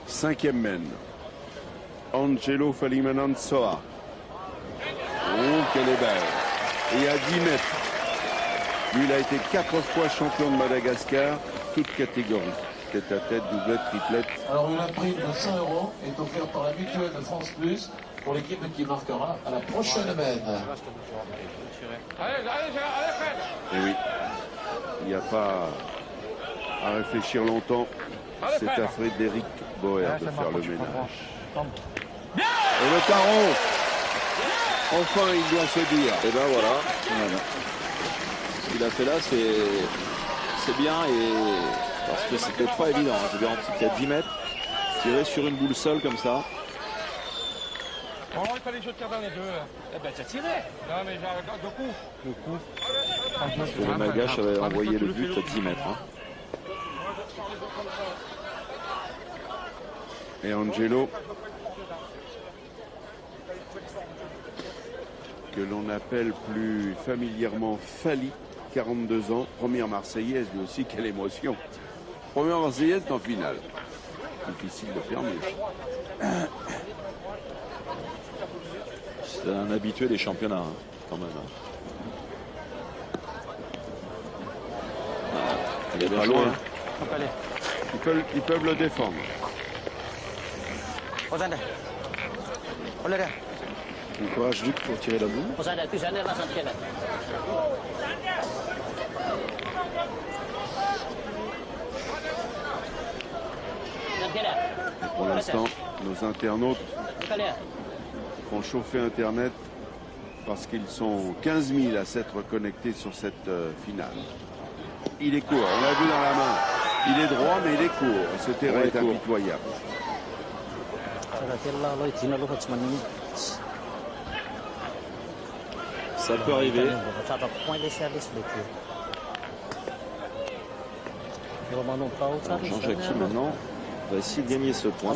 5e mène. Angelo Falimanansoa. Oh, quelle est belle. Et à 10 mètres. Lui, il a été 4 fois champion de Madagascar, toute catégorie. Tête à tête, doublette, triplette. Alors, une prime de 100 € est offerte par la mutuelle de France Plus pour l'équipe qui marquera à la prochaine mène. Et oui, il n'y a pas à réfléchir longtemps. C'est à Frédéric Boer de faire le ménage. Et le carreau. Enfin, il doit se dire. Et ben voilà. Ce qu'il a fait là, c'est bien, et parce que c'était pas évident. Je veux dire, il y a 10 mètres, tirer sur une boule seule comme ça. Oh, il fallait que je tire dans les deux. Eh ben, t'as tiré. Non, mais j'ai deux coups. Deux coups. Parce que le Magache avait envoyé le but à 10 mètres. Hein. Et Angelo, que l'on appelle plus familièrement Fali, 42 ans, première Marseillaise, lui aussi, quelle émotion. Première Marseillaise en finale. Difficile de faire mieux. C'est un habitué des championnats, hein, quand même. Il est pas loin. Ils peuvent le défendre. Bon courage, Luc, pour tirer la boule. Pour l'instant, nos internautes font chauffer Internet parce qu'ils sont 15 000 à s'être connectés sur cette finale. Il est court, on l'a vu dans la main. Il est droit, mais il est court. Et ce terrain est impitoyable. Ça peut arriver. Jean-Jacques maintenant va essayer de gagner ce point.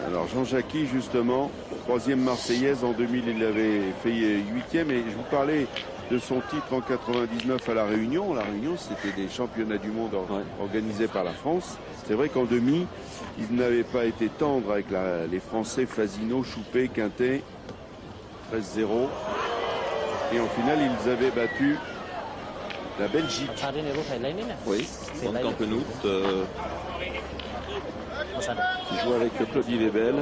Alors Jean-Jacques, justement, 3e Marseillaise en 2000, il avait fait 8e. Et je vous parlais de son titre en 99 à La Réunion. La Réunion, c'était des championnats du monde organisés par la France. C'est vrai qu'en demi, ils n'avaient pas été tendres avec les Français Fasino, Choupé, Quintet, 13-0. Et en finale, ils avaient battu la Belgique. Oui, Van Campenhout, qui joue avec Claudie Lebel.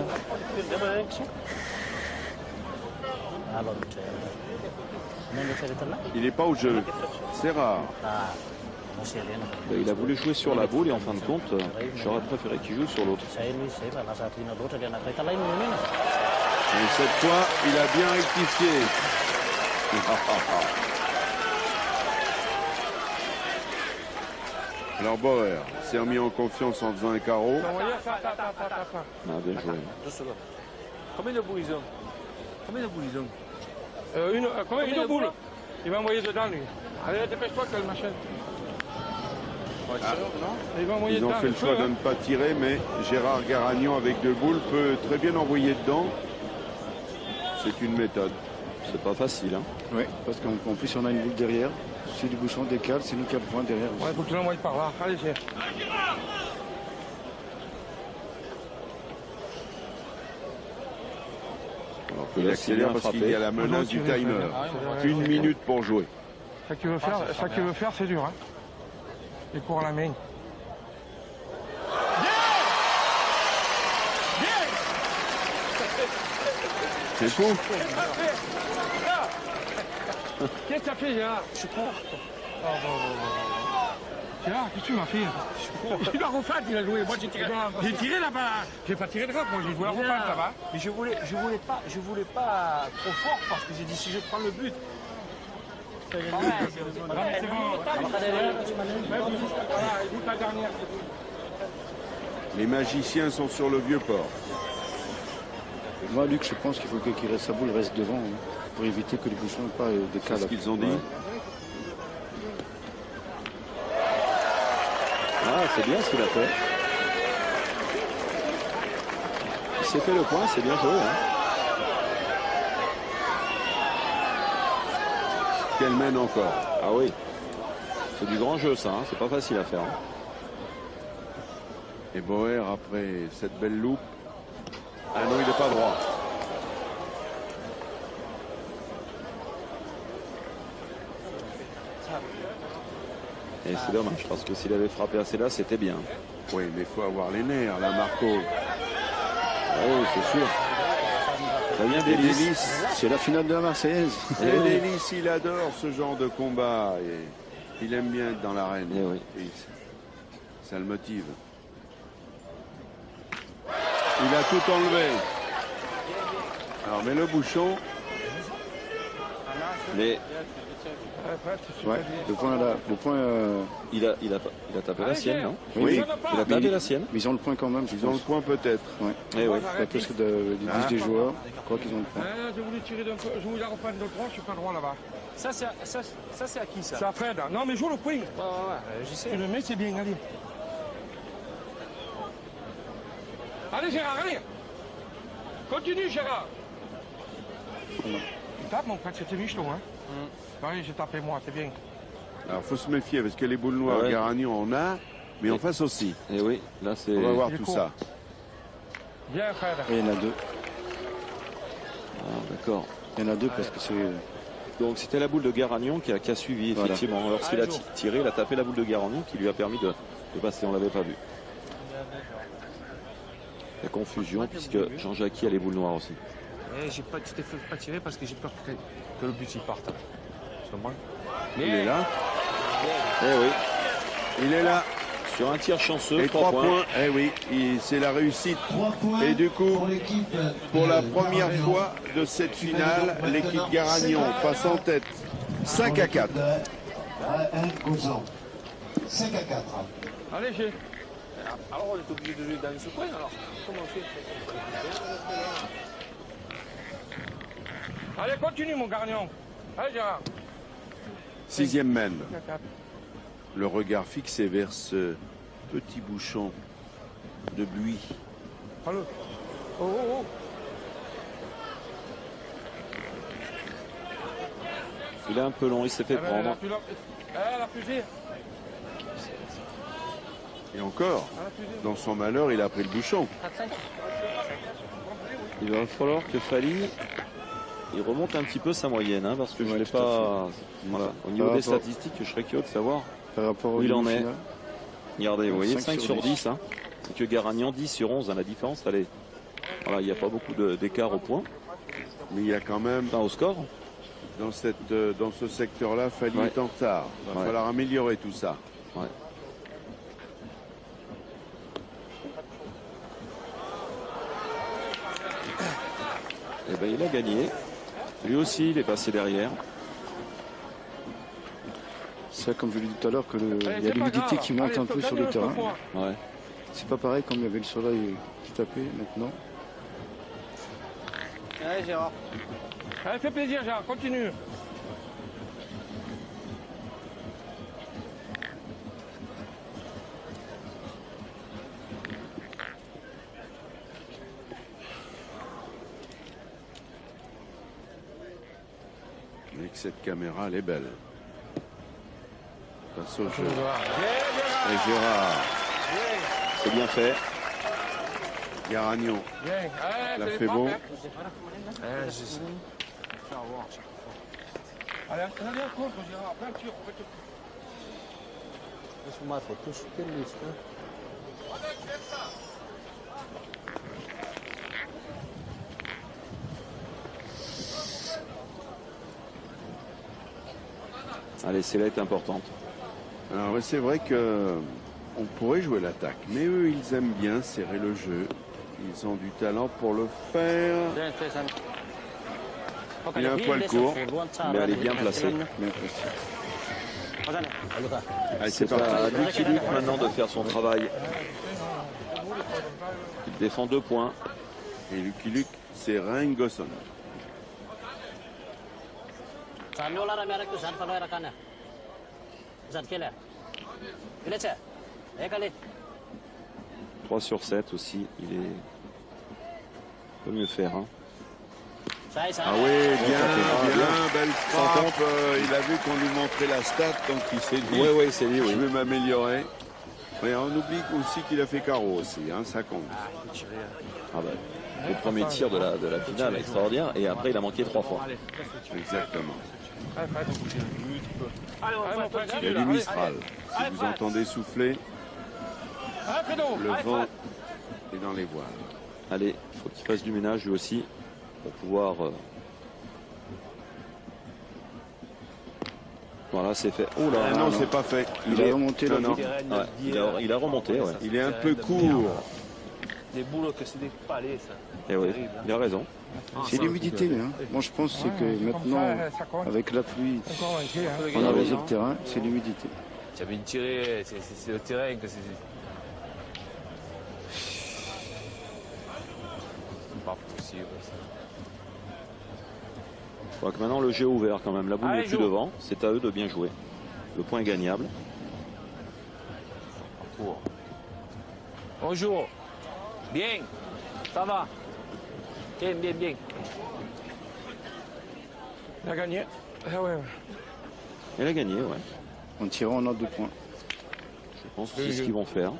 Il n'est pas au jeu. C'est rare. Il a voulu jouer sur la boule et en fin de compte, j'aurais préféré qu'il joue sur l'autre. Et cette fois, il a bien rectifié. Alors Bauer s'est remis en confiance en faisant un carreau. Bien joué. Combien de boules ils ont? Combien de boules ils ont? Combien une boule? Il va envoyer dedans lui. Allez, dépêche-toi que le machin. Ils ont fait le choix de ne pas tirer, mais Gérard Garagnon avec 2 boules peut très bien envoyer dedans. C'est une méthode. C'est pas facile. Hein. Oui, parce qu'en plus on a une boule derrière. Si du bouchon décale, c'est nous qui avons le point derrière. Ouais, il faut que tu l'envoies par là. Allez, c'est. Il accélère parce qu'il y a la menace du timer. 1 minute pour jouer. Ça qu'il veut faire, c'est dur. Hein. Il court à la main. C'est fou. Qu'est-ce que tu as fait, Gérard? Je suis court. Gérard, qu'est-ce que tu m'as fait? Il a refait, il a joué. Moi, j'ai tiré là-bas. J'ai pas tiré de grave, moi, j'ai joué à refait là-bas. Mais je voulais pas trop fort parce que j'ai dit si je prends le but. Les magiciens sont sur le vieux port. Moi, Luc, je pense qu'il faut que sa boule reste devant hein, pour éviter que les bouchons ne pas décalent. C'est ce qu'ils ont dit. Ah, c'est bien ce qu'il a fait. Il s'est fait le point, c'est bien joué. Hein. Qu'elle mène encore. Ah oui. C'est du grand jeu, ça. Hein. C'est pas facile à faire. Hein. Et Bauer, après cette belle loupe. Ah non, il n'est pas droit. Et c'est dommage, parce que s'il avait frappé assez là, c'était bien. Oui, mais il faut avoir les nerfs, là, Marco. Oui, c'est sûr. Ça vient d'Hélice. C'est la finale de la Marseillaise. Et Hélice, il adore ce genre de combat. Et il aime bien être dans l'arène. Eh oui. Et ça le motive. Il a tout enlevé. Alors, mais le bouchon. Mais Ouais, le point là, il a tapé la sienne, non? Oui, Il a tapé la sienne. ils ont le point quand même. Ils ont le point peut-être. Ouais. Eh oui. Pas plus que du 10 des joueurs. Je crois qu'ils ont le point. Je voulais tirer d'un peu. Je voulais la reprendre de droit, je suis pas droit là-bas. Ça, c'est à qui ça? C'est à Fred. Non, mais joue le point. Ouais, j'y sais. Tu le mets, c'est bien, allez. Allez, Gérard, allez. Continue, Gérard. Tape, mon frère, c'était Michelot, hein. Oui, j'ai tapé moi, c'est bien. Alors, faut se méfier parce que les boules noires, Ouais. Garagnon en a, mais en face aussi. Et oui, là c'est. On va voir Il est tout court. ça. Bien, Fred. Et il y en a deux. Ah, d'accord. Il y en a deux parce que c'est. Donc c'était la boule de Garagnon qui a suivi, Voilà. effectivement. Lorsqu'il a tiré, il a tapé la boule de Garagnon qui lui a permis de passer. On ne l'avait pas vu. La confusion, puisque Jean-Jacques a les boules noires aussi. Tu t'es fait pas tirer parce que j'ai peur que le but il parte. Il est là. Eh oui, Il est là. sur un tir chanceux, Et 3 points. Eh oui, c'est la réussite. 3 points Et du coup, pour l'équipe pour la de première Garagnon. fois de cette finale, l'équipe Garagnon passe en tête 5 à 4. Un Gozan. 5 à 4. Allez, Gé. Alors on est obligé de jouer dans ce coin alors. Comment on fait? Allez, continue, mon Garagnon. Allez, Gérard. 6e mène. Le regard fixé vers ce petit bouchon de buis. Allô. Oh, oh, oh. il est un peu long, il s'est fait prendre. Elle a fusé. Et encore, dans son malheur, il a pris le bouchon. Il va falloir que Fali il remonte un petit peu sa moyenne, hein, parce que je Ouais, l'ai tout à pas. Voilà. Au niveau Par des rapport- statistiques, je serais curieux de savoir Par rapport au où il en est. demi-finale. Regardez, vous voyez, 5 5 sur sur 10. Hein, et que Garagnon 10 sur 11. Hein, la différence, elle est. Voilà, il n'y a pas beaucoup d'écart au point, Mais il y a quand même, enfin au score. dans ce secteur-là, Fali Ouais. est en retard. Il va Ouais. falloir améliorer tout ça. Ouais. Et ben il a gagné. Lui aussi, il est passé derrière. C'est comme je l'ai dit tout à l'heure, qu'il y a Allez, c'est pas l'humidité grave. qui monte Allez, un peu sur le gagne terrain. fois. Ouais. C'est pas pareil comme il y avait le soleil qui tapait maintenant. Allez Gérard. Allez, fais plaisir, Gérard, continue. Avec cette caméra, elle est belle. Passe au jeu. Bien, Gérard. Et Gérard, C'est bien fait. Garagnon, Bien. Allez, l'a c'est les fait frappes, bon. hein. Allez, allez, contre, Gérard. Plein de tirs, on va te- Allez, celle-là est importante. Alors c'est vrai que on pourrait jouer l'attaque, mais eux ils aiment bien serrer le jeu. Ils ont du talent pour le faire. Il a un poil court, Mais elle est bien placée. Bien placé. Allez, C'est c'est parti. à Lucky Luke maintenant de faire son travail. Il défend 2 points. Et Lucky Luke, c'est Ringosson. Samiola merek tu zat kalau rakannya. Zat kele. Kele cek. Kali. 3 sur 7 aussi. Il est. Peut mieux faire. Hein. Ah oui, bien, belle frappe. Il a vu qu'on lui montrait la stat, donc il s'est dit, Oui, oui, c'est lui, je oui. vais m'améliorer. Mais on oublie aussi qu'il a fait carreau aussi, hein, ça compte. Ah bah, le premier tir de la finale, extraordinaire. Et après, il a manqué 3 fois. Exactement. Allez, Et du Mistral, si vous entendez souffler, le vent est dans les voiles. Allez, il faut qu'il fasse du ménage lui aussi pour pouvoir... Voilà, c'est fait. Oh là, non, c'est pas fait. Il a remonté le non. Ouais, il a remonté, ouais. Il est un peu court. Des boulots que c'est des palais, ça. Et oui, il a raison. C'est l'humidité. Hein. Moi, je pense que maintenant, avec la pluie, on a arrosé le terrain, c'est l'humidité. Tu as bien tiré, c'est le terrain que c'est. C'est pas possible. Ça. Je crois que maintenant le jeu est ouvert quand même. La boule n'est plus devant. C'est à eux de bien jouer. Le point est gagnable. Bonjour. Bien. Ça va. Bien. Il a gagné. Ah ouais. Il a gagné, ouais. En tirant, on a 2 points. Je pense que c'est ce qu'ils vont faire.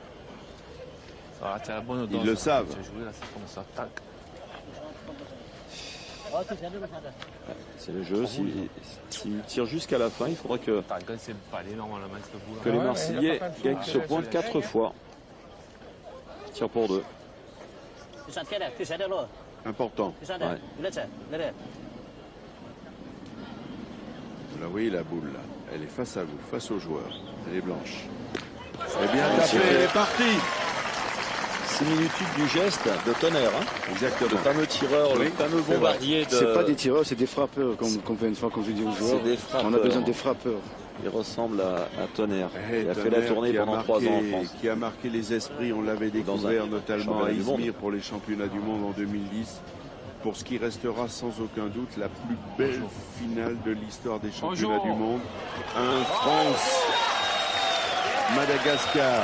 Ah, t'as la bonne odeur. Ils le savent. Tu as joué là, c'est comme ça. Tac. C'est le jeu. S'ils tirent jusqu'à la fin, il faudra que C'est palais normalement cette boule. les Marseillais gagnent ce point 4 fois. Tir pour 2. Important. Ouais. Là, oui, la boule, là. Elle est face à vous, face aux joueurs. Elle est blanche. Eh bien tapé, elle est partie. Similitude du geste de Tonnerre. Hein. Exactement. Le fameux tireur, Oui, le fameux c'est bombardier de... C'est pas des tireurs, c'est des frappeurs, comme fait une fois, comme je dis aux joueurs. des frappeurs. On a besoin des frappeurs. Il ressemble à Tonnerre. Il a fait Tonnerre la tournée qui a pendant 3 ans en France. Qui a marqué les esprits, on l'avait découvert notamment à Izmir pour les championnats du monde en 2010. Pour ce qui restera sans aucun doute la plus belle finale de l'histoire des championnats du monde. Un France-Madagascar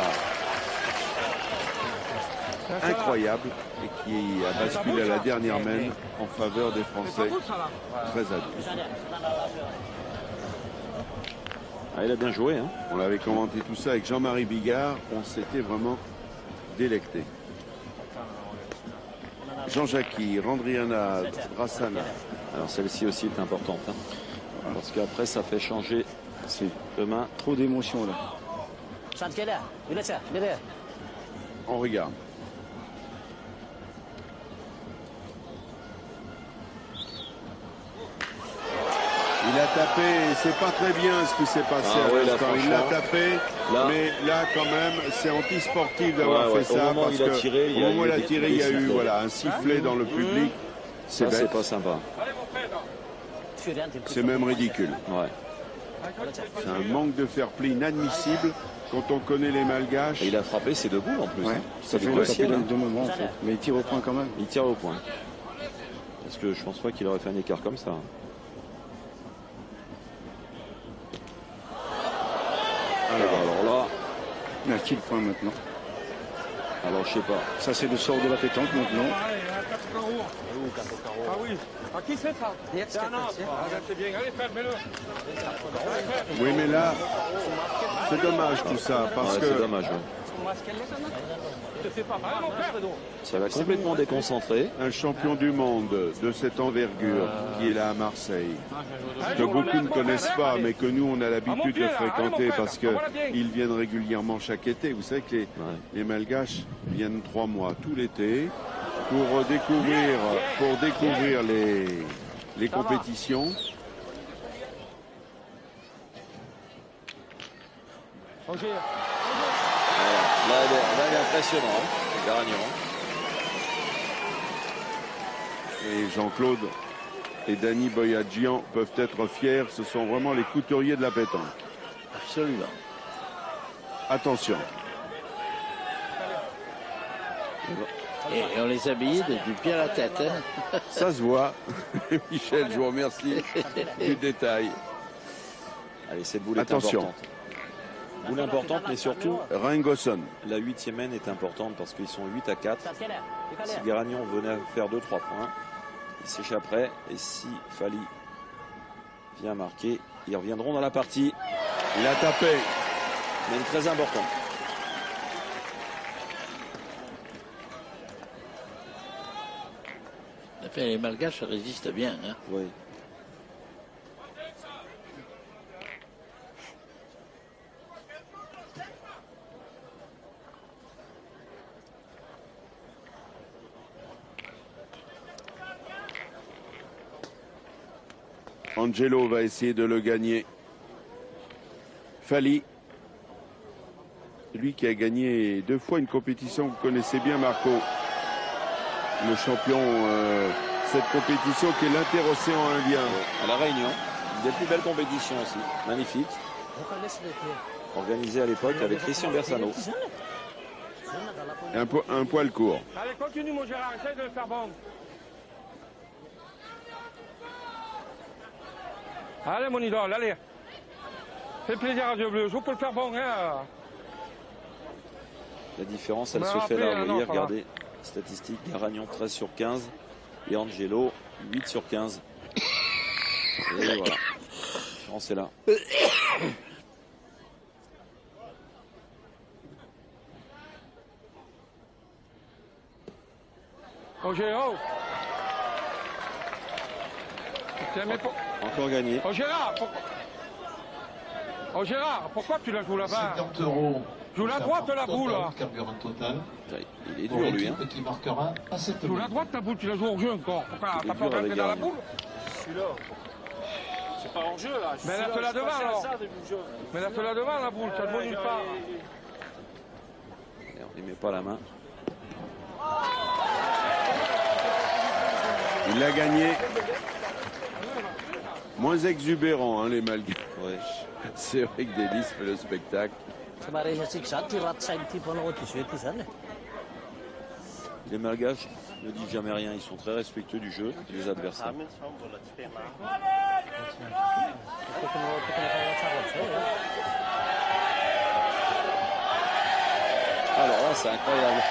incroyable et qui a basculé à la dernière mène en faveur des Français. Très adultes. Ah, il a bien joué. Hein. On avait commenté tout ça avec Jean-Marie Bigard. On s'était vraiment délecté. Jean-Jacques, Randriana, Drassana. Alors celle-ci aussi est importante. Hein. Parce qu'après, ça fait changer de main. Trop d'émotions là. On regarde. Il a tapé, c'est pas très bien ce qui s'est passé à l'instant. Il l'a tapé, mais là quand même, c'est anti-sportif d'avoir fait ça. Au moment où il a tiré, il y a eu un sifflet dans le public. C'est pas sympa. C'est même ridicule. Ouais. C'est un manque de fair-play inadmissible quand on connaît les Malgaches. Et il a frappé ses 2 boules en plus. Ouais, ça fait le taper dans les 2 moments en fait. Mais il tire au point quand même. Il tire au point. Parce que je pense pas qu'il aurait fait un écart comme ça. Alors là. Il a qui le point maintenant? Alors je sais pas. Ça c'est le sort de la pétanque maintenant. Ah oui. À qui c'est ça? C'est un autre. C'est bien. Allez, fermez-le. Oui, mais là, c'est dommage tout ça. Parce que c'est dommage. Ça va complètement déconcentrer. Un champion du monde de cette envergure qui est là à Marseille, que beaucoup ne connaissent pas, mais que nous on a l'habitude de fréquenter parce qu'ils viennent régulièrement chaque été. Vous savez que les Malgaches viennent 3 mois tout l'été pour découvrir les compétitions. Là, il est impressionnant, Garagnon. Et Jean-Claude et Danny Boyadjian peuvent être fiers. Ce sont vraiment les couturiers de la pétanque. Absolument. Attention. Et on les habille du pied à la tête. Hein. Ça se voit. Michel, je vous remercie du détail. Allez, cette boule est importante. Boule importante, mais surtout, Ringosson. La 8e mène est importante parce qu'ils sont 8 à 4. Si Garagnon venait faire 2-3 points, il s'échapperait. Et si Fali vient marquer, ils reviendront dans la partie. Il a tapé. Mène très important. Enfin, les Malgaches résistent bien. Hein. Oui. Angelo va essayer de le gagner. Fali, lui qui a gagné 2 fois une compétition que vous connaissez bien, Marco. Le champion, cette compétition qui est l'Interocéan Indien. À La Réunion, une des plus belles compétitions aussi. Magnifique. Organisée à l'époque avec Christian Bersano. Un poil court. Allez, continue mon Gérard, essaye de le faire bon. Allez mon idole, allez. Fais plaisir à Dieu bleu, je peux le faire bon. Hein. La différence, elle se fait là. Vous voyez, regardez, statistiques, Garagnon 13 sur 15 et Angelo 8 sur 15. Et voilà, la différence est là. Oh Gérard. Encore gagné. Oh Gérard, pourquoi tu la joues là-bas? 50 €. Joue la droite la boule. Carburant total. Il est dur lui. Hein. Qui marquera à cette Joue la droite la boule, tu la joues au jeu encore. Pourquoi t'as pas rentré dans la boule? Celui-là. C'est pas en jeu là. Mais laisse-la devant alors. Mais laisse-la devant la boule, ça ne vaut nulle part. On ne met pas la main. Il l'a gagné. Moins exubérant, hein, les Malgaches. Ouais. C'est vrai que Delis fait le spectacle. Les Malgaches ne disent jamais rien. Ils sont très respectueux du jeu et des adversaires. Alors là, c'est incroyable.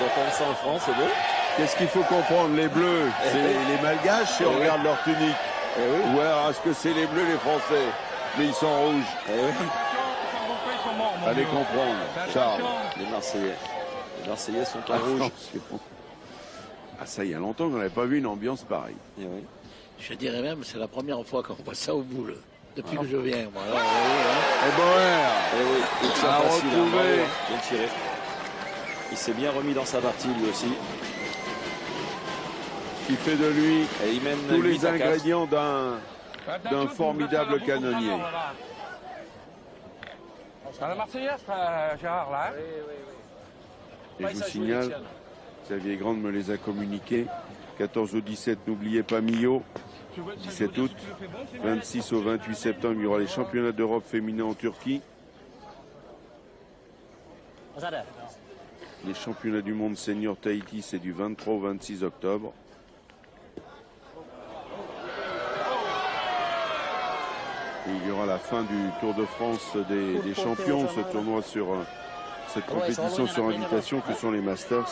D'entendre ça en France, c'est beau. Qu'est-ce qu'il faut comprendre? Les Bleus, c'est les Malgaches si on regarde leur tunique. Ou alors, est-ce que c'est les Bleus, les Français? Mais ils sont rouges. Allez comprendre, Charles. Les Marseillais. Les Marseillais sont en rouge. Ah, ça, il y a longtemps qu'on n'avait pas vu une ambiance pareille. Et oui. Je dirais même c'est la première fois qu'on voit ça au boule. Depuis que je viens, moi. Là, Et Boer, oui, à retrouver. Bien tiré. Il s'est bien remis dans sa partie lui aussi. Qui fait de lui et il mène tous les ingrédients d'un formidable canonnier. C'est la Marseillaise, Gérard, là. Hein. Et je vous signale, Xavier Grande me les a communiqués. 14 au 17, n'oubliez pas Millau. 17 août, 26 au 28 septembre, il y aura les championnats d'Europe féminins en Turquie. Les championnats du monde senior Tahiti, c'est du 23 au 26 octobre. Et il y aura la fin du Tour de France des champions, ce tournoi sur cette compétition sur invitation que sont les Masters,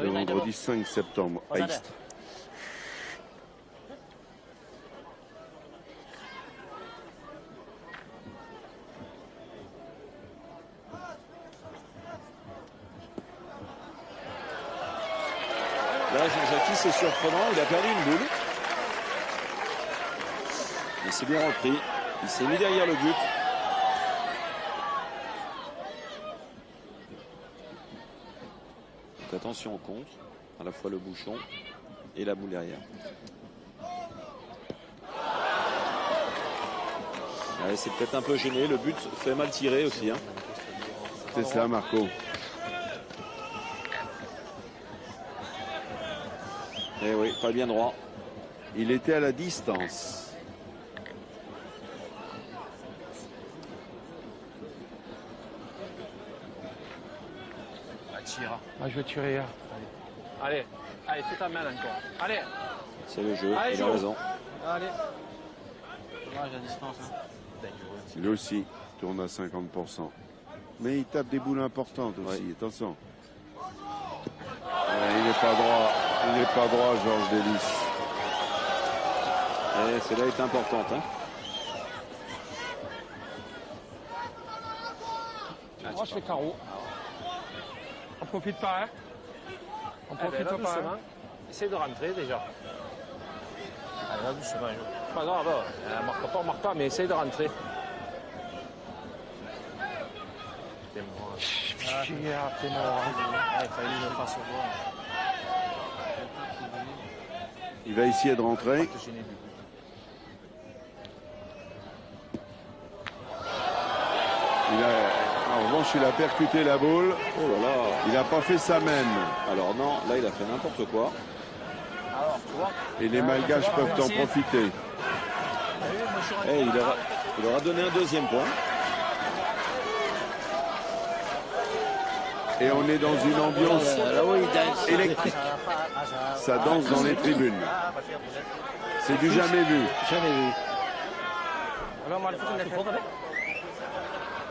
le vendredi 5 septembre à Istres. Là, Jean-Jacques, c'est surprenant, il a perdu une boule. Il s'est bien repris. Il s'est mis derrière le but. Donc attention au contre. À la fois le bouchon et la boule derrière. Ouais, c'est peut-être un peu gêné. Le but fait mal tirer aussi. Hein. C'est ça, Marco. Eh oui, pas bien droit. Il était à la distance. Ah, je vais tirer. Allez, allez, tu t'amènes encore. Allez. C'est le jeu, allez, il a raison. Allez. Dommage à distance. Hein. Lui aussi tourne à 50%. Mais il tape des boules importantes aussi, attention. Il n'est pas droit. Il n'est pas droit, Georges Delis. Et celle-là est importante. Hein. Moi, je fais carreau. On profite pas, hein. On profite pas. Hein. Essaye de rentrer déjà. Allez, là, doucement. Pas grave, marque pas, mais essaye de rentrer. T'es mort. T'es mort. Il fallait une face au bord. Il va essayer de rentrer. En revanche, il a percuté la boule. Oh là là. Il n'a pas fait sa même. Alors non, là il a fait n'importe quoi. Et les Malgaches peuvent en profiter. Et il aura donné un deuxième point. Et on est dans une ambiance électrique. Ça danse dans les tribunes. C'est du jamais vu. Jamais vu.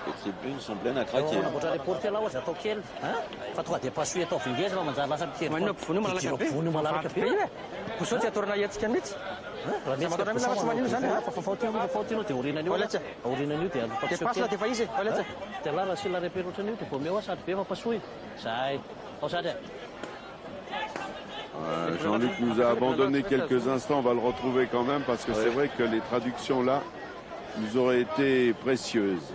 Les tribunes sont pleines à craquer. Jean-Luc nous a abandonné quelques instants. On va le retrouver quand même parce que c'est vrai que les traductions là nous auraient été précieuses.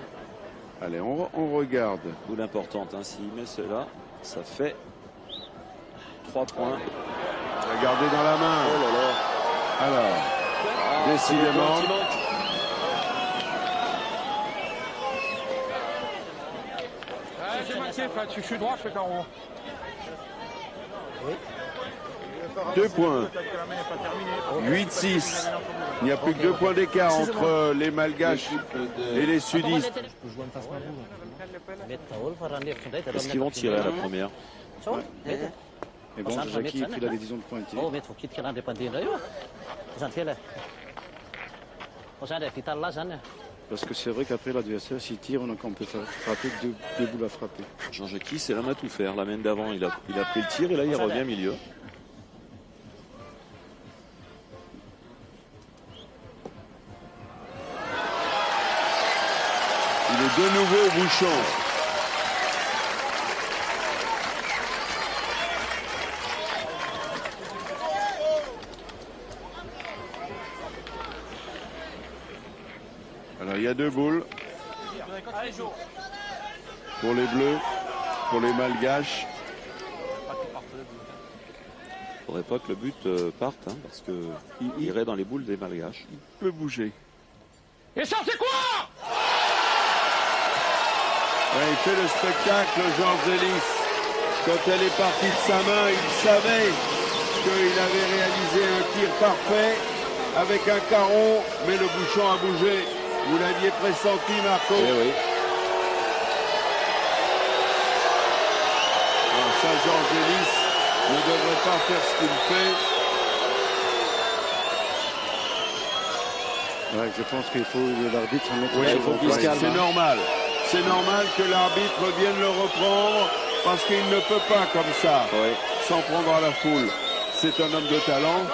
Allez, on regarde. Boule importante, hein. S'il met cela, ça fait 3 points. Regardez dans la main. Oh là là. Alors, décidément. C'est marqué, je suis droit, je fais carreau. 2 points. 8-6. Il n'y a plus que 2 points d'écart entre les Malgaches et les sudistes. Est-ce qu'ils vont tirer à la première? Et bon, Jackie a pris la décision de pointer. Parce que c'est vrai qu'après l'adversaire, s'il tire, on peut frapper deux boules à frapper. Jean-Jacques, c'est l'homme à tout faire. La main d'avant, il a pris le tir et là, il revient milieu. Il est de nouveau au bouchon. Alors il y a 2 boules. Pour les Bleus, pour les Malgaches. Il ne faudrait pas que le but parte, hein, parce qu'il irait dans les boules des Malgaches. Il peut bouger. Et ça, c'est quoi? Ouais, il fait le spectacle, Jean Zélis. Quand elle est partie de sa main, il savait qu'il avait réalisé un tir parfait avec un carreau, mais le bouchon a bougé. Vous l'aviez pressenti, Marco. Eh oui. Alors ça, Jean Zélis ne devrait pas faire ce qu'il fait. Ouais, je pense qu'il faut l'arbitre en mettre. Oui, c'est normal. C'est normal que l'arbitre vienne le reprendre parce qu'il ne peut pas comme ça s'en prendre à la foule. C'est un homme de talent,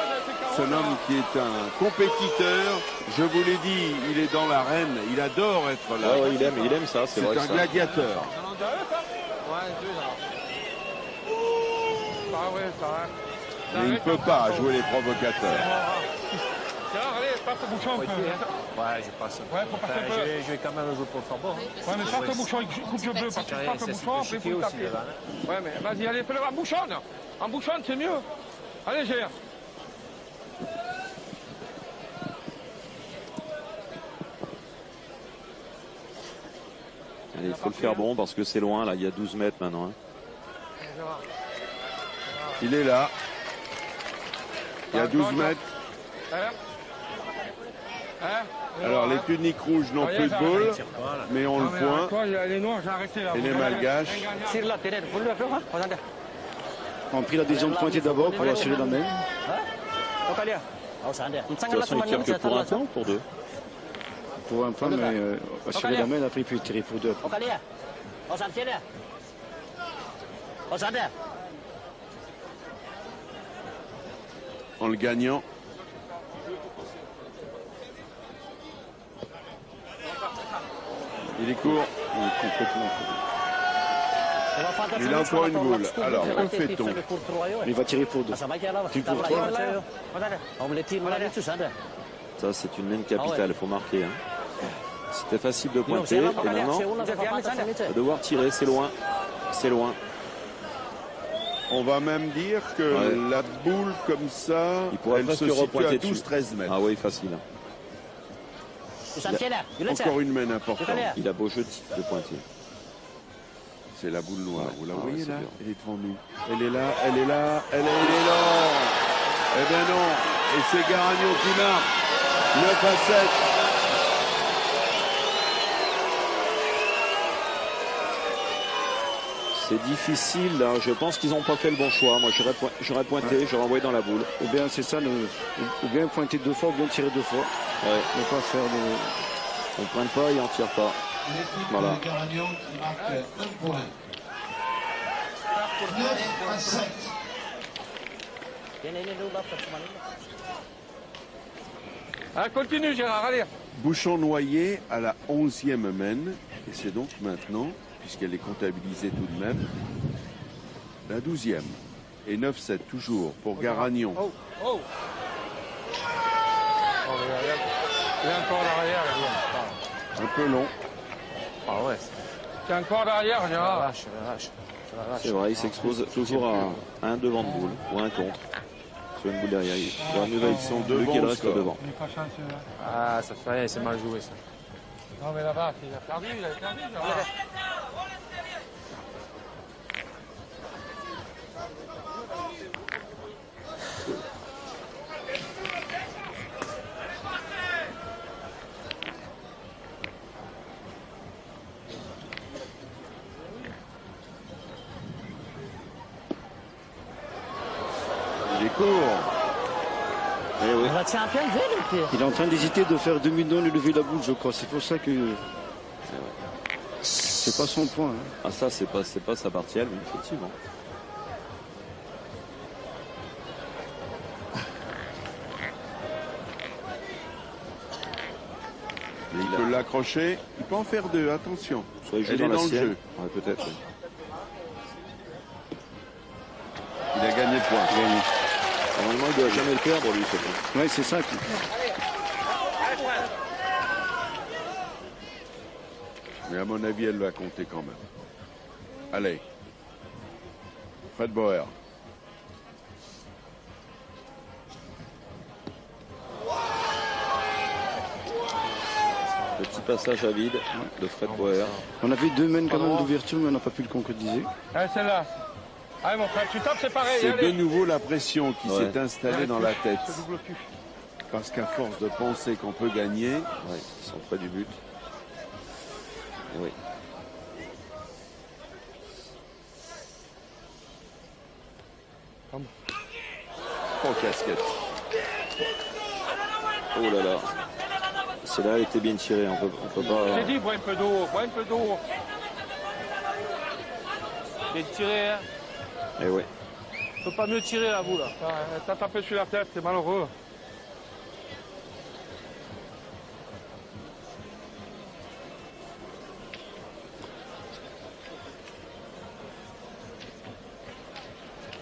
c'est un homme qui est un compétiteur. Je vous l'ai dit, il est dans l'arène, il adore être là. Ouais, il aime ça, c'est vrai. C'est un gladiateur. Mais il ne peut pas jouer les provocateurs. Allez, passe le bouchon. Ouais, je passe. Ouais, faut passer un peu. Je vais quand même jouer pour le fort. Ouais, mais passe le bouchon, coupe le bleu, parce que passe le bouchon, après il faut le taper. Ouais, mais vas-y, allez, fais-le en bouchonne. En bouchonne, c'est mieux. Allez, gère. Allez, il faut le faire bon parce que c'est loin, là, il y a 12 mètres maintenant. Hein. Il est là. Il y a 12 mètres. Alors les tuniques rouges n'ont plus de boule, mais on le point. Et les Malgaches. On a pris la décision de pointer d'abord pour assurer la main. De toute façon, il tire que pour un point ou pour 2? Pour un point, mais assurer la main, après il peut tirer pour 2. En le gagnant. Il est court. Il est complètement court. Il a encore une boule. Alors, que fait-on? Il va tirer pour 2. Ça, c'est une laine capitale, il faut marquer. Hein. C'était facile de pointer, et maintenant, on va devoir tirer, c'est loin. C'est loin. On va même dire que la boule comme ça, elle se situe à 12-13 mètres. Ah oui, facile. Encore une main importante. Il a beau jeu de pointer. C'est la boule noire. Vous la Ah, voyez c'est là? dur. Elle est devant nous. Elle est là, elle est là, elle est là. Eh bien non. Et c'est Garagnon qui marque. 9-7. C'est difficile, là. Je pense qu'ils n'ont pas fait le bon choix. Moi, j'aurais pointé, j'aurais envoyé dans la boule. Ou bien c'est ça, ou bien pointer 2 fois, ou bien tirer 2 fois. Ouais. Ne pas faire de... On ne pointe pas et on ne tire pas. Voilà. L'équipe de Garagnon qui marque un point. 9-7. Ah, continue, Gérard, allez. Bouchon noyé à la 11e mène. Et c'est donc maintenant, puisqu'elle est comptabilisée tout de même, la 12e. Et 9-7 toujours pour Garagnon. Oh, oh. Il est encore derrière, lui. Un peu long. Ah ouais. C'est encore derrière, Gérard. C'est vrai, il s'expose toujours à un devant de boule ou un contre. Sur une boule derrière. Il faudra mieux Ils sont lui devant qu'il le reste score. devant. Il n'est pas chanceux, hein. Ah, ça fait rien, c'est mal joué ça. Non, mais là-bas, il a perdu, Gérard. Il est court. Eh oui. Il est en train d'hésiter de faire demi-don et lever la boule, je crois. C'est pour ça que... C'est pas son point. Hein. Ah ça, c'est pas sa partie, elle, mais effectivement. Mais il peut l'accrocher. Il peut en faire 2, attention. Soit il joue Elle dans est la dans le sienne. jeu. Ouais, peut-être. Oui. Il a gagné le point. Normalement, il ne doit jamais le perdre, lui, ce point. Ouais, c'est ça. Mais à mon avis, elle va compter quand même. Allez. Fred Bauer. Petit passage à vide de Fred Bauer. On avait 2 mènes quand même d'ouverture, mais on n'a pas pu le concrétiser. Allez, celle-là. Allez, mon frère, tu tapes, c'est pareil. C'est de Allez. nouveau la pression qui Ouais. s'est installée dans la tête. Ce double touche. Parce qu'à force de penser qu'on peut gagner, Ouais, ils sont près du but. Et oui. oh casquette. Oh là là. Celle-là a été bien tirée. On peut pas. J'ai dit, bois un peu d'eau, bois un peu d'eau. Il est tiré, hein. Eh ouais. Il ne peut pas mieux tirer la boule. T'as tapé sur la tête, c'est malheureux.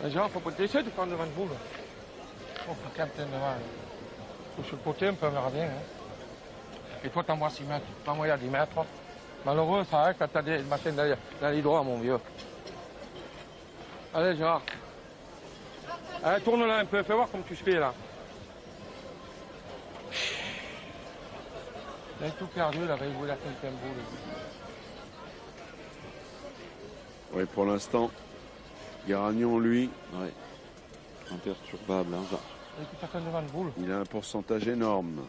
Genre, faut pas essayer de prendre devant une boule. Faut quand même devant. Faut sur le côté un peu regarder. Hein. Et toi, t'envoies 6 mètres. T'envoies à 10 mètres. Malheureux, ça arrive quand t'as des machines dans les droits, mon vieux. Allez, Gérard. Allez, tourne-la un peu. Fais voir comme tu fais, là. Il a tout perdu, il avait joué la 5e boule. Oui, pour l'instant, Garagnon, lui, Ouais. Imperturbable. Hein. Il est tout à fait devant une boule. il a un pourcentage énorme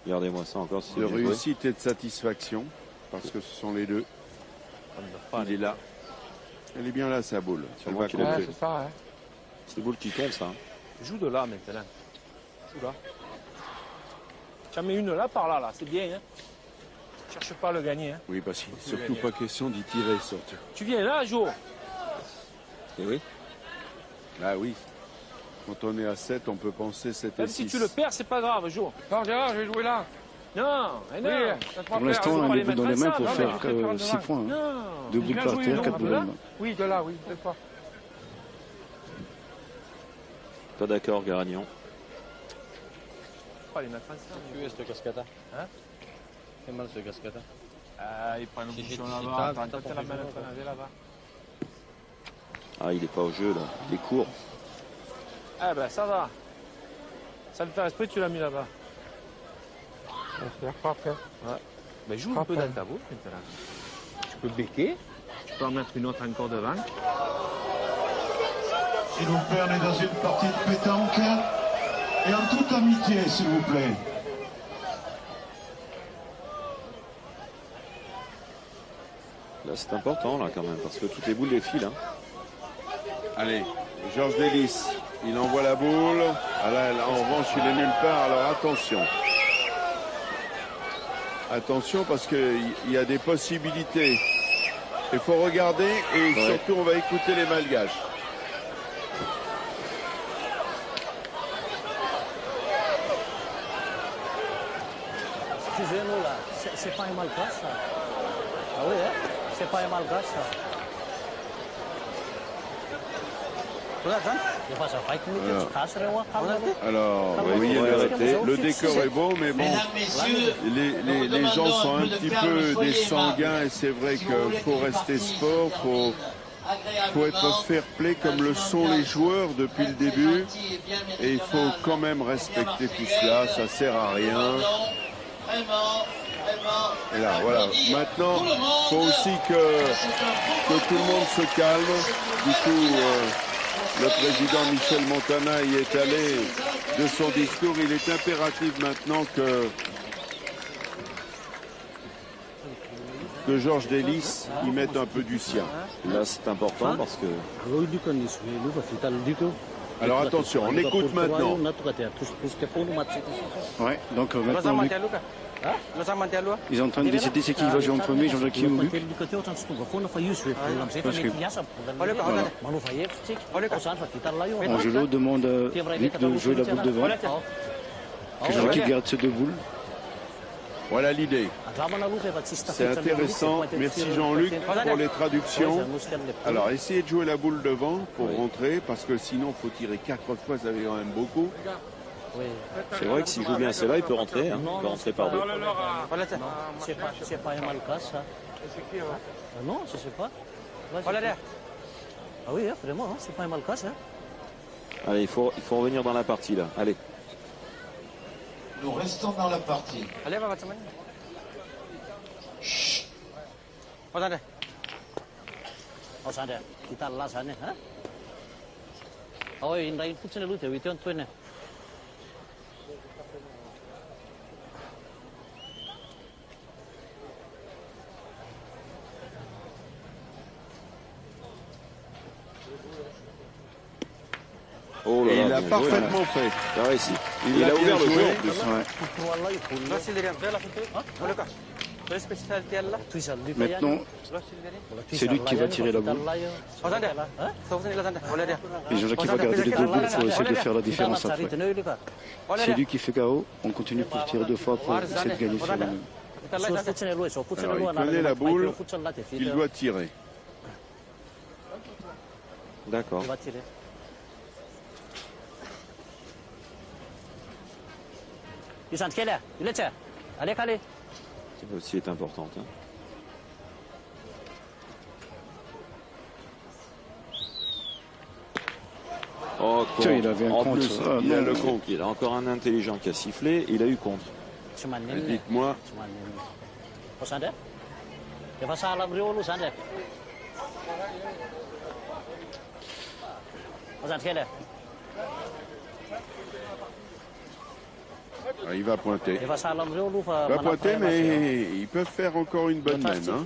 Regardez-moi ça encore. Si de bien joué. réussite et de satisfaction. Parce que ce sont les deux. Il est là. Elle est bien là, sa boule. Elle va qu'il est Ouais, compter. c'est ça, hein. C'est des boules qui comptent, ça. Hein. Joue de là maintenant. Joue là. Tu en mets une là par là, là. C'est bien, hein. Cherche pas à le gagner, hein. Oui, parce qu'il n'est surtout pas question d'y tirer, surtout. Tu viens là, Jo. Et oui. Ah oui. Quand on est à 7, on peut penser 7 et Même 6. si tu le perds, c'est pas grave, Jo. Non, Gérard, je vais jouer là. Non, mais non. Pour l'instant, on a les boules dans les mains pour faire 6 points. Hein. 2 boules par terre, 4 boules dans les mains. Oui, de là, oui, de fois. Pas d'accord, Garagnon. Pas les mettre ensemble. Tu es ce cascata? Hein? C'est mal ce cascata. Il prend une position là-bas. T'as la main là-bas. Ah, il est pas au jeu, là. Il est court. Ah ben, ça va. Ça le fait esprit, tu l'as mis là-bas. C'est parfait. Ouais. Ben, joue un peu dans ta boule maintenant. Tu peux becquer. Tu peux en mettre une autre encore devant. S'il vous plaît, on est dans une partie de pétanque. Et en toute amitié, s'il vous plaît. Là, c'est important, là, quand même, parce que toutes les boules défilent. Hein. Allez, Georges Delis, il envoie la boule. Ah là, en revanche, il est nulle part, alors attention. Attention parce qu'il y a des possibilités. Il faut regarder et surtout on va écouter les Malgaches. Excusez-nous là, c'est pas un malgache ça. Ah oui, hein? C'est pas un malgache ça. Alors, vous voyez, le décor est beau, mais bon, les gens sont un petit peu des sanguins et c'est vrai qu'il faut rester sport, faut être fair play comme le sont les joueurs depuis le début et il faut quand même respecter tout cela, ça sert à rien. Et là, voilà. Maintenant, il faut aussi que tout le monde se calme. Du coup, le président Michel Montana y est allé de son discours. Il est impératif maintenant que Georges Delis y mette un peu du sien. Là, c'est important parce que... Alors attention, on écoute maintenant. Ouais, donc maintenant, ils sont en train de décider c'est qui va jouer en premier, Jean-Jacques ou Luc. Angelo demande à Luc de jouer la boule devant. Que Jean-Jacques garde ces 2 boules. Voilà l'idée. C'est intéressant. Merci Jean-Luc pour les traductions. Alors essayez de jouer la boule devant pour rentrer parce que sinon il faut tirer 4 fois, ça fait quand même beaucoup. C'est vrai que s'il joue bien celle-là, il peut rentrer. Hein. Il peut rentrer par 2. C'est pas un malgache ça. Non, je sais pas. Ah oui, vraiment, hein, c'est pas un malgache. Hein. Allez, il faut revenir dans la partie là. Allez. Nous restons dans la partie. Allez, va macam mana? Shh. Oh, sana. Oh, sana. Kita lah sana, ha? Oh, indahin pun sana lu tu, itu tuan ni. Oh là là, il a parfaitement fait. Il a réussi. Il a ouvert le jeu. Maintenant, c'est lui qui va tirer la boule. Et Jean-Jacques va garder les 2 boules pour essayer de faire la différence après. C'est lui qui fait KO. On continue pour tirer 2 fois pour essayer de gagner sur la même. Alors, il connaît la boule, il doit tirer. D'accord. Celle aussi est importante. Hein. Oh, tiens, il avait un en contre. Plus, il a le contre. Il a encore un intelligent qui a sifflé. Il a eu contre. Dites-moi. Ah, il va pointer. Il va pointer, mais ils peuvent faire encore une bonne main. Hein.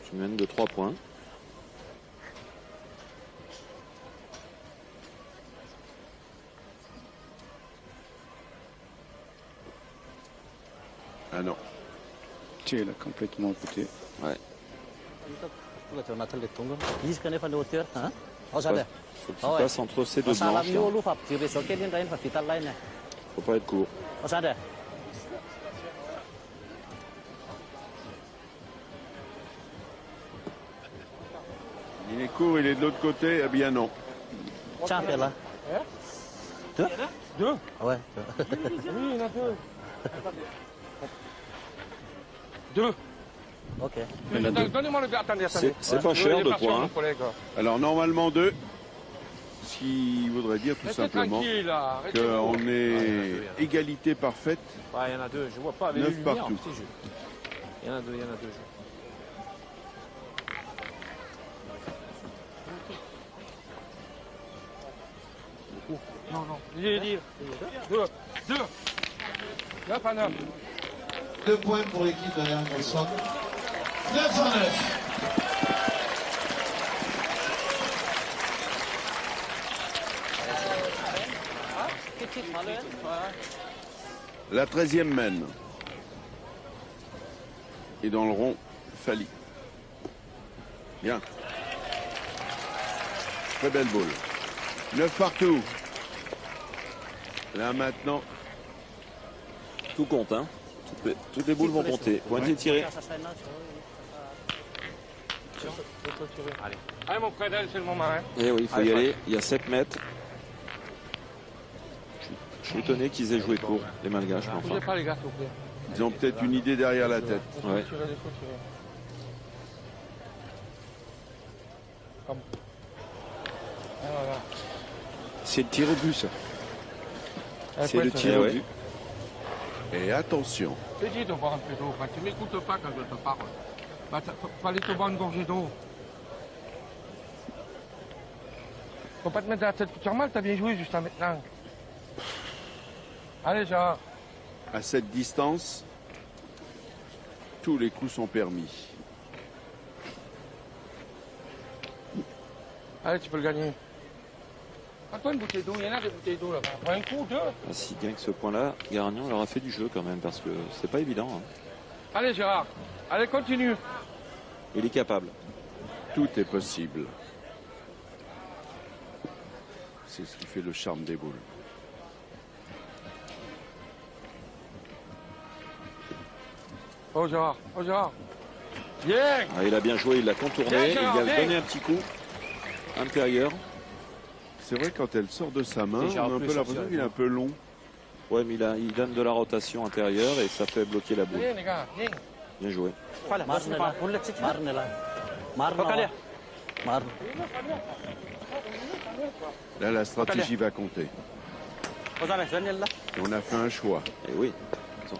Tu mènes de 3 points. Ah non. Tiens, il a complètement côté. Ouais. Faut qu'il passe entre ces 2 manches. Faut pas être court. Alexander. Il est court, il est de l'autre côté. Eh bien non. Champion là. Deux? Deux. Ah ouais. Oui, il y en a deux. Deux. Ok. Donnez-moi le... Attendez. C'est pas cher, 2 points. Alors normalement 2. Ce qui voudrait dire tout simplement qu'on est égalité parfaite. Ouais, il y en a deux. Je vois pas avec 9 les lumières, partout. petit jeu. Il y en a deux. Non. J'ai dit. Deux. 9 à 9. 2 points pour l'équipe de Léon Gosson. 9 à 9. La 13e mène. Et dans le rond, Fali. Bien. Très belle boule. 9 partout. Là maintenant. Tout compte, hein. Toutes les boules vont compter. Pointé tiré. Allez, mon Fredel, c'est le moment. Hein. Et oui, il faut y aller. Il y a 7 mètres. Je suis étonné qu'ils aient joué court, les Malgaches. Mais Bougez enfin, pas, les gars, s'il vous plaît. Ils ont peut-être une idée derrière la tête. ouais. Comme. Et voilà. C'est le tir au but, ça. C'est le Après, tir au ouais. but. Et attention. Je t'ai dit de boire un peu d'eau. Quand tu m'écoutes pas quand je te parle. Bah, fallait te boire une gorgée d'eau. Faut pas te mettre la tête sur mal, t'as bien joué jusqu'à maintenant. Allez, Gérard. À cette distance, tous les coups sont permis. Allez, tu peux le gagner. Prends-toi une bouteille d'eau, il y en a des bouteilles d'eau là-bas. Prends un coup, 2. Ah, s'il gagne ce point-là, Garagnon leur a fait du jeu quand même, parce que c'est pas évident. Hein. Allez, Gérard. Allez, continue. Il est capable. Tout est possible. C'est ce qui fait le charme des boules. Oh, Gérard. Bien. Ah, il a bien joué, il l'a contourné, Bien, il Gérard, lui a bien. donné un petit coup intérieur. C'est vrai, quand elle sort de sa main, Déjà, on a en un plus, peu ça l'impression tire qu'il est un peu long. Ouais, mais il donne de la rotation intérieure et ça fait bloquer la boule. Bien, les gars. Bien. Bien joué. Marne. Là, la stratégie va compter. Et on a fait un choix. Et oui,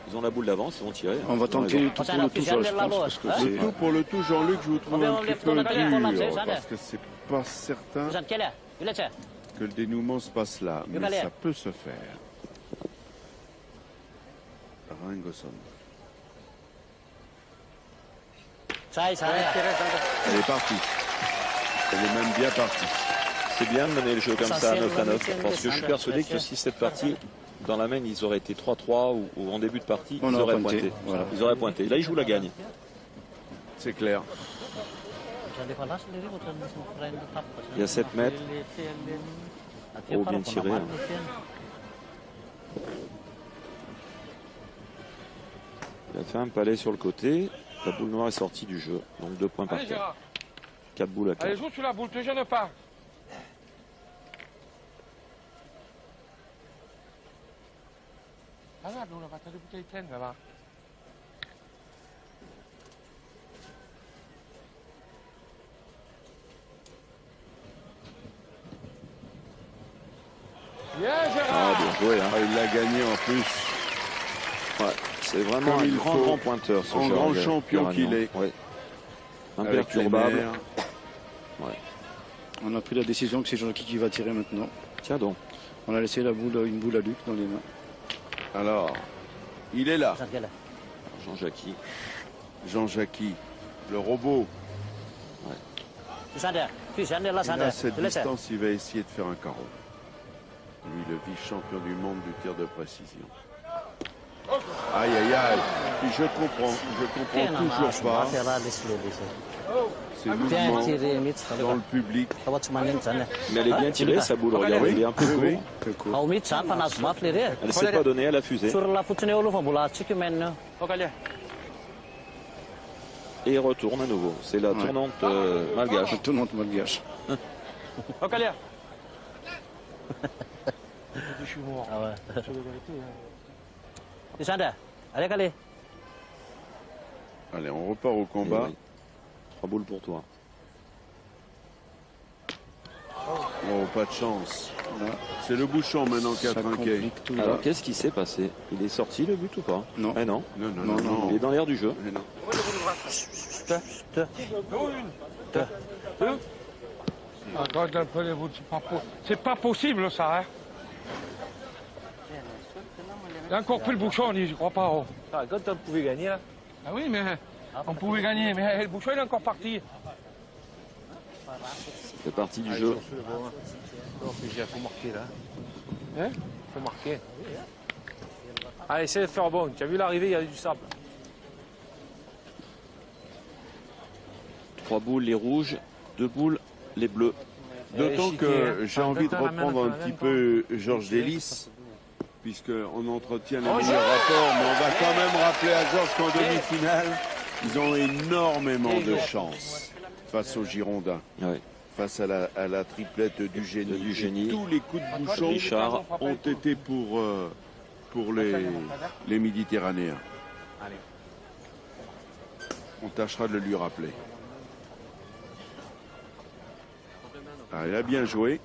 ils ont la boule d'avance, ils vont tirer. On va Ils ont tenter raison. tout pour le tout, je pense, parce que Le tout pour le tout, Jean-Luc, je vous trouve un petit peu dur, parce que c'est pas certain que le dénouement se passe là, mais ça peut se faire. Ringosson. Elle est partie. Elle est même bien partie. C'est bien de mener le jeu comme ça à 9 à 9, parce que je suis persuadé que si cette partie, dans la main, ils auraient été 3-3 ou en début de partie, On ils aurait auraient pointé. pointé. Voilà. Ils auraient pointé. Là, ils jouent la gagne. C'est clair. Il y a 7 mètres. Oh, bien tiré. Hein. Il a fait un palais sur le côté. La boule noire est sortie du jeu. Donc 2 points par Allez, terre. Gérard. 4 boules à 4. Allez, joue sur la boule, te gêne pas. Ah là, l'eau là-bas, t'as des bouteilles pleines là-bas. Bien, Ah, Gérard. bien joué. Hein. Ah, il l'a gagné en plus. Ouais, c'est vraiment Comme un il faut. grand pointeur, ce En Gérard grand champion Garagnon. qu'il est. Ouais. Avec les Imperturbable. nerfs. on a pris la décision que c'est Jean-Luc qui va tirer maintenant. Tiens donc. On a laissé une boule à Luc dans les mains. Alors, il est là, Jean-Jacques. Jean-Jacques, le robot. Et à cette distance, il va essayer de faire un carreau. Lui, le vice-champion du monde du tir de précision. Aïe, aïe, aïe. Je comprends toujours pas ces mouvements dans le public. Mais elle est bien tirée, sa boule. Regardez, elle est un peu court. Oui. Elle ne s'est pas donnée à la fusée. Et il retourne à nouveau. C'est la tournante malgache. La tournante malgache. Je suis mort. Ah ouais. C'est la vérité. Allez, on repart au combat. Oui. 3 boules pour toi. Oh, pas de chance. C'est le bouchon maintenant qui a trinqué. Alors, qu'est-ce qui s'est passé? Il est sorti le but ou pas? Non. Eh non. Non. Il est dans l'air du jeu. Mais non. Regarde un peu les bouts, c'est pas possible ça, hein. Il y a encore plus le bouchon, on dit, je crois pas. Oh. Ah, quand on pouvait gagner, là. Ah oui, mais on pouvait gagner, mais le bouchon il est encore parti. C'est parti du jeu. Il faut marquer, là. Hein? Il faut marquer. Allez, essaie de faire bon. Tu as vu l'arrivée, il y a du sable. 3 boules, les rouges. 2 boules, les bleus. D'autant que j'ai envie de reprendre un petit peu Georges Delis, puisqu'on entretient les meilleurs rapports, mais on va quand même rappeler à Georges qu'en demi-finale, ils ont énormément de chance face aux Girondins. Ouais. Face à la triplette du génie. Et tous les coups de bouchon Richard ont été pour les Méditerranéens. On tâchera de le lui rappeler. Ah, il a bien joué.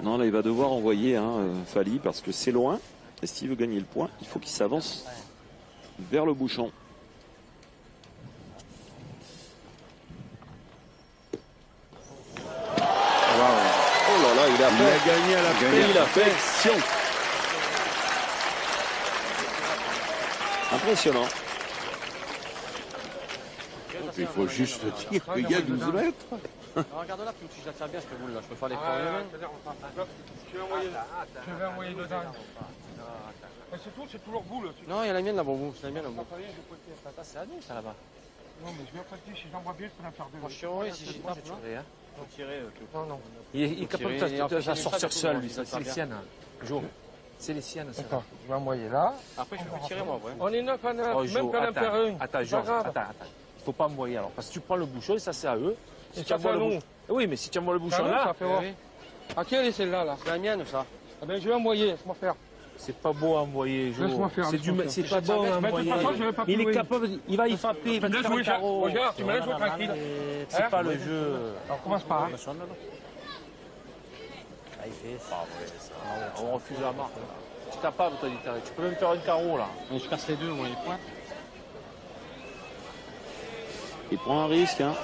Non, là, il va devoir envoyer Fali parce que c'est loin. Et s'il veut gagner le point, il faut qu'il s'avance vers le bouchon. Oh là là, il a gagné à la perfection. Impressionnant. Il faut juste dire qu'il y a 12 mètres. Regarde là, si je la tiens bien, cette boule là, je peux faire les faire Je vais envoyer dedans. Mais c'est tout, c'est toujours boule. Non, il y a la mienne là-bas, c'est la mienne là-bas. Ça, c'est à nous, ça, là-bas. Non, mais je vais prêter, si j'en vois bien, je peux en faire deux. Franchement, si j'ai pas tiré, hein. Faut tirer. Non. Il est capable de la sortir seul, lui. C'est les siennes. Jo. C'est les siennes, ça. D'accord, je vais envoyer là. Après, je peux tirer moi, ouais. On est 9 à 9, même quand on perd une. Attends, Georges, attends. Il faut pas envoyer alors. Parce que tu prends le bouchon et ça, c'est à eux. Et ça, c'est à nous. Oui, mais si tu envoies le bouchon là. Ça fait voir. À quelle est celle-là, là? C'est la mienne, ça. Ah ben, je vais envoyer, laisse-moi faire. C'est pas beau à envoyer, Jo. Laisse-moi faire. C'est pas bon à envoyer. Il est capable, il va y frapper, il va te faire un carreau. Regarde, tu me laisses tranquille. C'est pas le jeu. Alors, commence par. On refuse la marque. Tu es capable, toi, tu peux même faire un carreau, là. Je casse les deux, moi, les points. Il prend un risque, hein.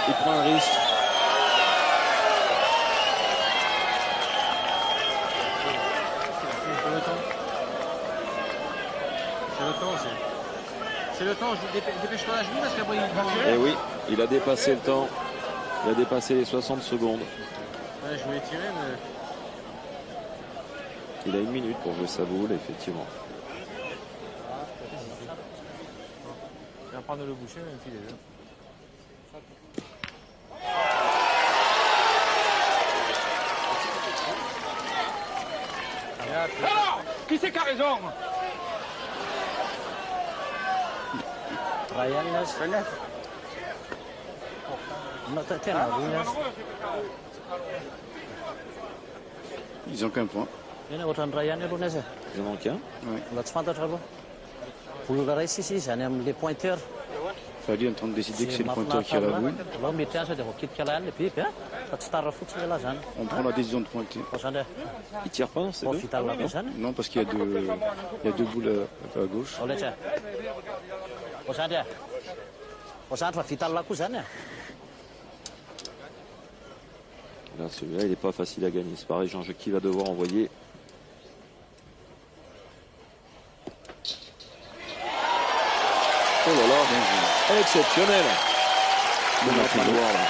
Il prend un risque. C'est le temps, dépêche-toi la joue parce qu'après il va. Et oui, il a dépassé le temps. Il a dépassé les 60 secondes. Ouais, je voulais tirer, mais. Il a 1 minute pour jouer sa boule, effectivement. Il va prendre le boucher, même s'il est là. Alors, qui c'est qui a raison? Ryan, Ils ont qu'un point. Ini urusan Ryan itu Nes. Il en manque un. Laat semata terlalu. Puluh garai sisi, sana les pointeurs. Fali est en train de décider que c'est le pointeur qui a la boule. Lo mitya saja kok kit kalian lebih ya. Star foot là sana. On prend la décision de pointer. Kosanda. Il tire pas, c'est Oh, deux. vital là sana. Non, parce qu'il y a deux boules à gauche. Oleh cah. Kosanda. Kosanda vital là sana. Là, celui-là, il n'est pas facile à gagner. C'est pareil, Jean-Jacques qui va devoir envoyer. Oh là là, exceptionnel. On a pas le voir là.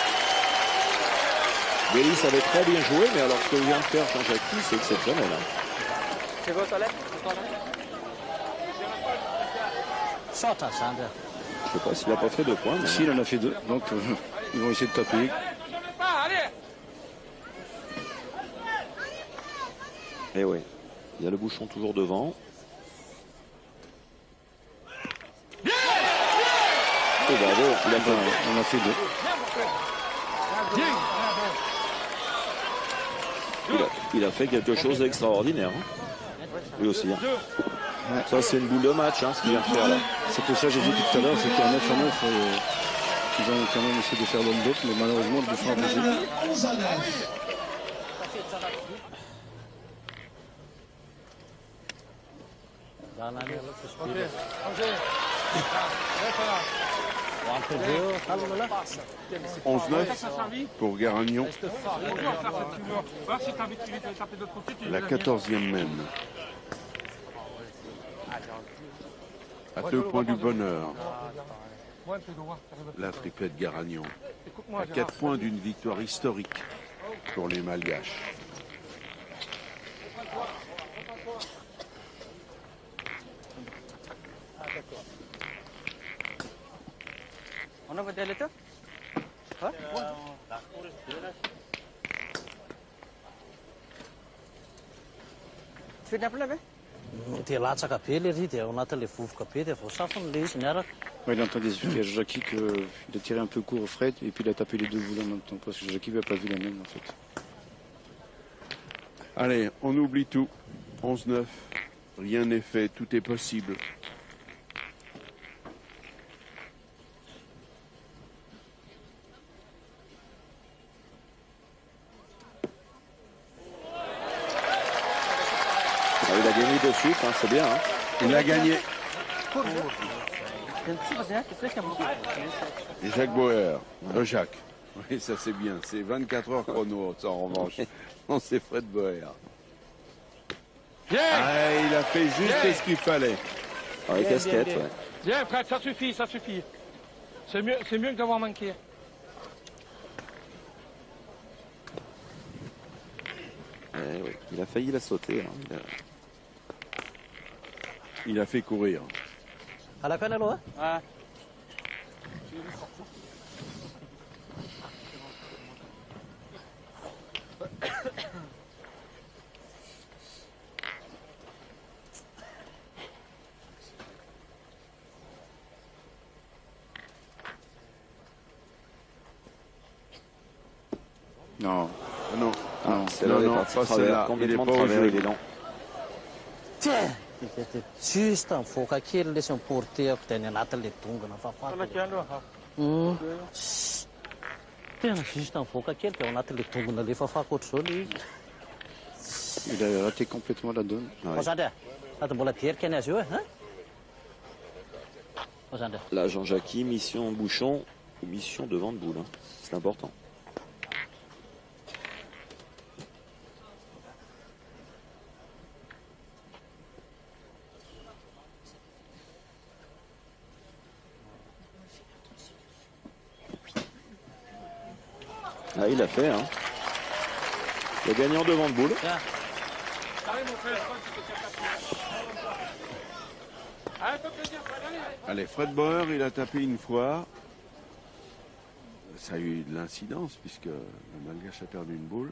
Delis avait très bien joué, mais alors ce que vient de faire Jean-Jacques, c'est exceptionnel. Hein. C'est votre toilette? Short, Sander. Je sais pas s'il n'a pas fait 2 points. Mais... Si, il en a fait 2, donc ils vont essayer de taper. Et oui, il y a le bouchon toujours devant. Oh, bravo, on a fait 2. Il a fait quelque chose d'extraordinaire. Hein. Lui aussi. Hein. Ouais. Ça, c'est une boule de match, hein, ce qu'il vient de faire là. C'est pour ça que j'ai dit tout à l'heure, c'est qu'à 9 à 9, ils ont quand même essayé de faire l'homme mais malheureusement, le bouchon a bougé. « 11-9 pour Garagnon. La 14e mène. À 2 points du bonheur. La triplette Garagnon. À 4 points d'une victoire historique pour les Malgaches. On a votre état? Tu fais d'appeler avec? Tu là, tu as appelé, on a le fouf capé, il faut ça, on les signale. Il a entendu expliquer à Jackie qu'il a tiré un peu court au Fred et puis il a tapé les 2 boules en même temps parce que Jackie n'avait pas vu la même en fait. Allez, on oublie tout. 11-9. Rien n'est fait, tout est possible. Il a gagné de suite, hein, c'est bien. Hein. Il a gagné. Et Jacques Boer. Jacques. Oui, ça c'est bien. C'est 24 heures chrono, ça, en revanche. Non, c'est Fred Boer. Ah, il a fait juste ce qu'il fallait. Avec casquette, ouais. Bien, Fred, ça suffit, ça suffit. C'est mieux que d'avoir manqué. Oui. Il a failli la sauter. Hein. Il a fait courir. À la canne, là? Ah. Non. Non. Non, c'est là, pas celle-là. Complètement travers, il est lent. Tiens! Juste un faux qui laisse un porter à tenir la télé tongue, n'a pas fait. Juste un faux qui on a télé tongue, n'a pas fait. Il a raté complètement la donne. Là, Jean-Jacques, mission bouchon, mission devant de boule. Hein. C'est important. Ah, il a fait, hein. Le gagnant devant de boule. Allez, Fred Bauer, il a tapé une fois. Ça a eu de l'incidence puisque le Malgache a perdu une boule.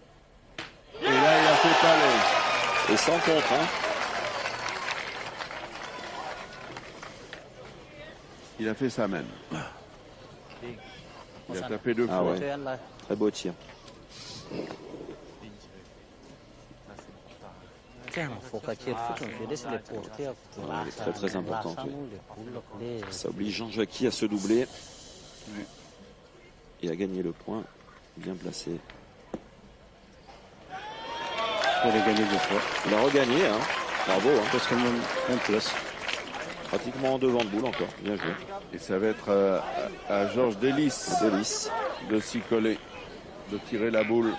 Et là, il a fait palais. Et sans contre, hein. Il a fait sa même. Il a tapé 2 fois. Ah ouais. Très beau tir. C'est très important. Oui. Ça oblige Jean-Jacques à se doubler. Oui. Et à gagner le point. Bien placé. Il a gagné 2 fois. Il a regagné, hein. Bravo. Hein. Parce que même place. Pratiquement en devant de boule encore. Bien joué. Et ça va être à Georges Delis de s'y coller, de tirer la boule.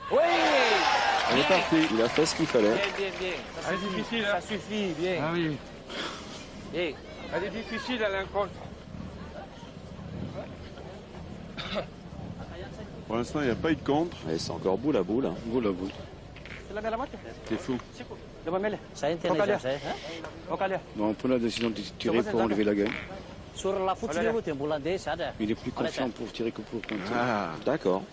Oui. parti. Il a fait ce qu'il fallait. Bien, bien. Elle est difficile, Ça hein. suffit, bien. Ah oui. Bien. Elle est difficile à l'encontre. Pour l'instant, il n'y a pas eu de contre. Et c'est encore boule à boule. Boule à boule. C'est fou. Ça intelligence, hein? Donc, on prend la décision de tirer pour enlever la gagne. Sur la foot, tu es boulanger, ça a. Il est plus confiant pour tirer que pour compter. Ah, D'accord.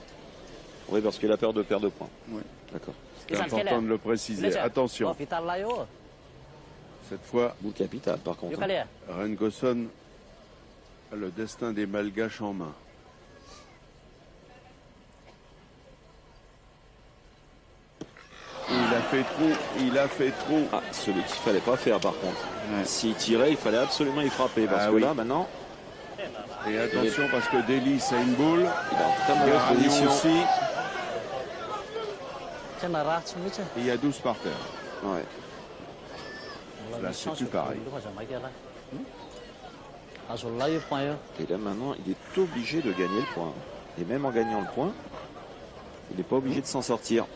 Oui, parce qu'il a peur de perdre 2 points. Ouais. D'accord. c'est important de le préciser. Attention, Vital Layo. cette fois, Boule capitale, par contre. Yukalia. Rengosson a le destin des Malgaches en main. Il a fait trop. Ah, celui qu'il fallait pas faire, par contre. Ouais. S'il tirait, il fallait absolument y frapper. Parce Ah que oui. là, maintenant, Et attention parce que Delis a une boule. il est en très mauvaise Garagnon position. aussi. C'est un rat, c'est mieux. Et il y a 12 par terre. Ouais. Là, c'est plus pareil. Ah, sur là, il point. Et là, maintenant, il est obligé de gagner le point. Et même en gagnant le point, il n'est pas obligé de s'en sortir.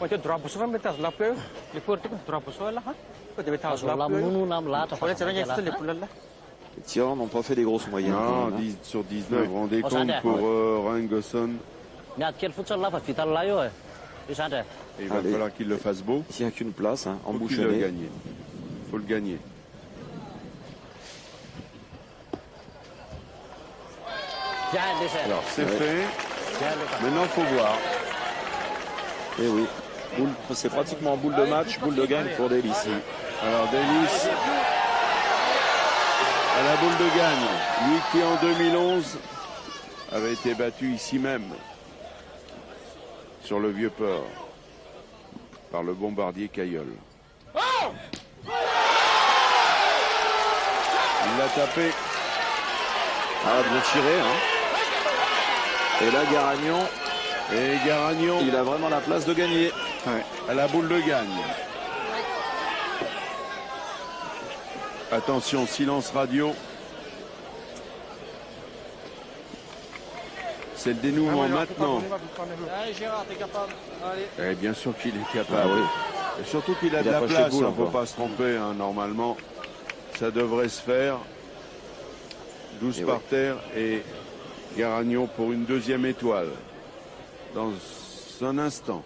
Macam drop besar betas lapeu. Lipur tu drop besar lah. Kau jadi tahu Sur la lapeu. mounou, nam la, tu Oleh caranya itu lipur lah. Les tireurs n'ont pas fait des grosses moyennes. quand Non, même, hein. 10 sur 19, vous rendez Oh, compte ça pour Rengosson. Mais à quel futsal là, Vital Layo, tu sais. Il va Allez. falloir qu'il le fasse beau. Il n'y a qu'une place, hein, Faut qu'il le embouchonnée. gagne. Faut le gagner. Tiens, déchet. Alors, c'est Ouais. fait. Tiens, le Maintenant, faut voir. Et oui. C'est pratiquement boule de match, boule de gagne pour Delis. Alors, Delis à la boule de gagne. Lui qui, en 2011, avait été battu ici même, sur le Vieux-Port, par le bombardier Cailleul. Il l'a tapé. Ah, bien tiré, hein. Et là, Garagnon, Et Garagnon il a vraiment la place de gagner. Ouais. à la boule de gagne. Attention, silence radio. C'est le dénouement maintenant. Gérard, t'es capable. Allez. Et bien sûr qu'il est capable. Ah oui. Et surtout qu'il a Il de a la pas fait place. boule Il ne faut encore. pas se tromper. Hein, normalement, ça devrait se faire. 12 Et par oui. terre et Garagnon pour une deuxième étoile. Dans un instant.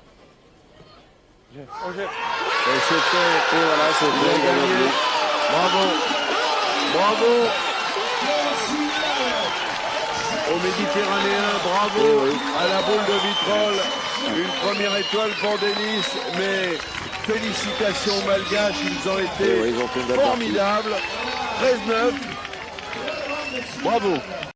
Oh, j'ai- Et c'était. Et voilà, c'est Il a fait. gagné. Bravo. Bravo. Aux Méditerranéens, bravo Eh oui. à la boule de Vitrolles. Une première étoile pour Delis, mais félicitations aux Malgaches, ils ont été Eh oui, ils ont fait une belle partie. formidables. 13-9. Bravo.